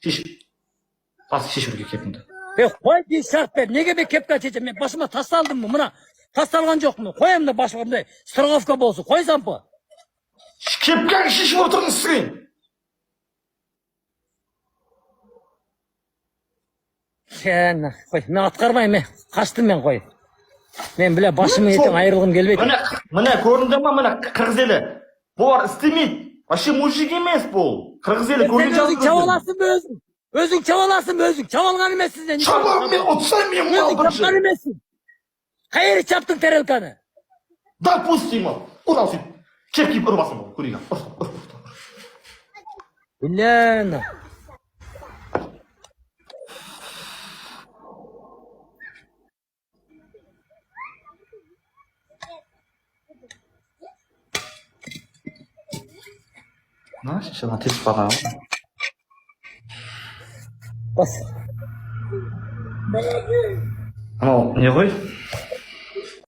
Шеш. Бас шешуге кепіңді. Қой дейін шарт бер. Неге мен кепка шешем? Мен басыма тасталдым мына. Тасталған жоқпын. Қоямын да басылғымдай страховка болсын. Қойсам па? Кепкаға шешіп отырыңыз сізге. Қой, мен атқармайым, мен қаштым мен қой. Мен біле башымын ертең айырылғым келбейді. Міне көрінді ма, міне қырғыз елі. Бұлар істемейді. Вообще мужик емес бұл. Қырғыз елі көрінді жазып өзің чабаласың ба өзің? Өзің чабаласың ба өзің? Чабалған емессің сен. Чабалған мен отсам мен мал бірінші. Чабалған емессің. Қайыр чаптың тарелканы? Допустимо. Ұр ал сен. Кеп кеп ұрбасың бұл. Көрейін. Блин. Знаешь, что на ты спала? Бас. Ну, не вы?